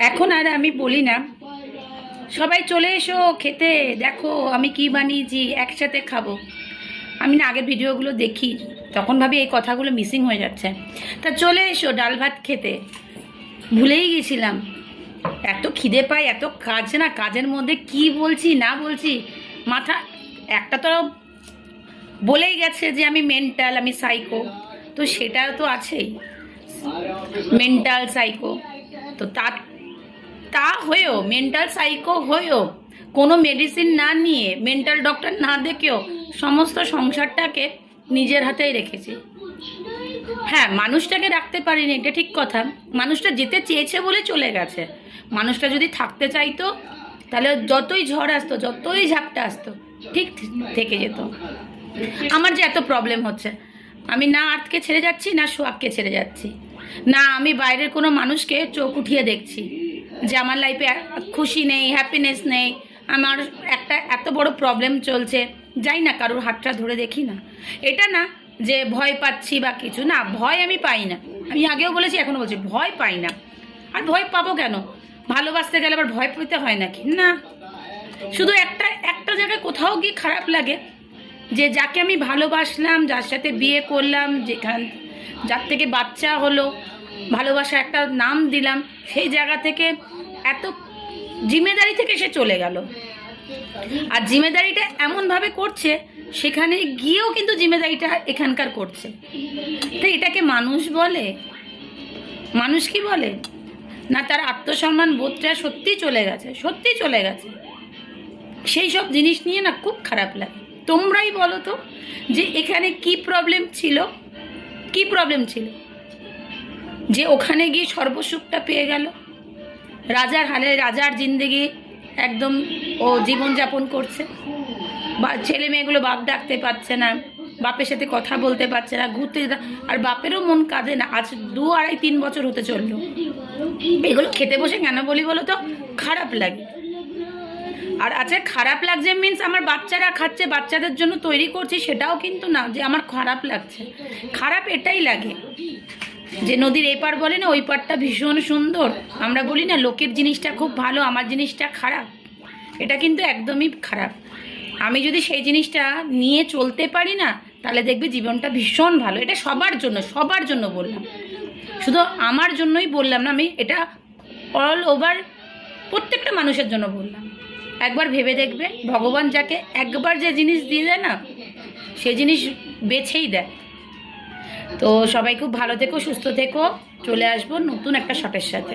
এখন আর আমি বলি না, সবাই চলে এসো খেতে, দেখো আমি কি বানিয়েছি, একসাথে খাবো। আমি না আগের ভিডিওগুলো দেখি, তখন ভাবি এই কথাগুলো মিসিং হয়ে যাচ্ছে। তা চলে এসো ডাল ভাত খেতে। ভুলেই গেছিলাম, এত খিদে পাই, এত কাজ না, কাজের মধ্যে কি বলছি না বলছি মাথা। একটা তো বলেই গেছে যে আমি মেন্টাল, আমি সাইকো, তো সেটা তো আছেই, মেন্টাল সাইকো। তো তা হয়েও, মেন্টাল সাইকো হয়েও কোনো মেডিসিন না নিয়ে, মেন্টাল ডক্টর না দেখেও সমস্ত সংসারটাকে নিজের হাতেই রেখেছি। হ্যাঁ, মানুষটাকে রাখতে পারিনি, এটা ঠিক কথা। মানুষটা যেতে চেয়েছে বলে চলে গেছে। মানুষটা যদি থাকতে চাইতো তাহলে যতই ঝড় আসতো, যতই ঝাপটা আসতো, ঠিক থেকে যেত। আমার যে এত প্রবলেম হচ্ছে, আমি না আর্থকে ছেড়ে যাচ্ছি, না সোহাগকে ছেড়ে যাচ্ছি, না আমি বাইরের কোনো মানুষকে চোখ উঠিয়ে দেখছি যে আমার লাইফে খুশি নেই, হ্যাপিনেস নেই, আমার একটা এত বড় প্রবলেম চলছে, যাই না কারোর হাতটা ধরে দেখি না। এটা না যে ভয় পাচ্ছি বা কিছু, না, ভয় আমি পাই না। আমি আগেও বলেছি, এখনও বলছি, ভয় পাই না। আর ভয় পাবো কেন? ভালোবাসতে গেলে আবার ভয় পেতে হয় নাকি? না, শুধু একটা জায়গায় কোথাও গিয়ে খারাপ লাগে যে যাকে আমি ভালোবাসলাম, যার সাথে বিয়ে করলাম, যার থেকে বাচ্চা হলো, ভালোবাসা একটা নাম দিলাম, সেই জায়গা থেকে এত জিম্মেদারি থেকে সে চলে গেল। আর জিম্মেদারিটা এমনভাবে করছে, সেখানে গিয়েও কিন্তু জিম্মেদারিটা এখানকার করছে। তো এটাকে মানুষ বলে? মানুষ কি বলে? না, তার আত্মসম্মান বোধটা সত্যিই চলে গেছে, সত্যিই চলে গেছে। সেই সব জিনিস নিয়ে না খুব খারাপ লাগে। তোমরাই বলো তো যে এখানে কি প্রবলেম ছিল, কি প্রবলেম ছিল যে ওখানে গিয়ে সর্বসুখটা পেয়ে গেল। রাজার হালে, রাজার জিন্দেগি একদম ও জীবনযাপন করছে। বা ছেলে মেয়েগুলো বাপ ডাকতে পারছে না, বাপের সাথে কথা বলতে পারছে না, ঘুরতে যেতে, আর বাপেরও মন কাঁদে না। আজ 2, 2.5, 3 বছর হতে চললো। এগুলো খেতে বসে কেন বলি বলো তো? খারাপ লাগে। আর আচ্ছা, খারাপ লাগছে মিন্স আমার বাচ্চারা খাচ্ছে, বাচ্চাদের জন্য তৈরি করছি, সেটাও কিন্তু না যে আমার খারাপ লাগছে। খারাপ এটাই লাগে যে নদীর এই পার বলে না, ওই পারটা ভীষণ সুন্দর। আমরা বলি না লোকের জিনিসটা খুব ভালো, আমার জিনিসটা খারাপ। এটা কিন্তু একদমই খারাপ। আমি যদি সেই জিনিসটা নিয়ে চলতে পারি না, তাহলে দেখবে জীবনটা ভীষণ ভালো। এটা সবার জন্য, সবার জন্য বললাম, শুধু আমার জন্যই বললাম না, আমি এটা অল ওভার প্রত্যেকটা মানুষের জন্য বললাম। একবার ভেবে দেখবে, ভগবান যাকে একবার যে জিনিস দিয়ে দেয় না, সে জিনিস বেছেই দেয়। তো সবাই খুব ভালো থেকো, সুস্থ থেকো। চলে আসবো নতুন একটা শটের সাথে।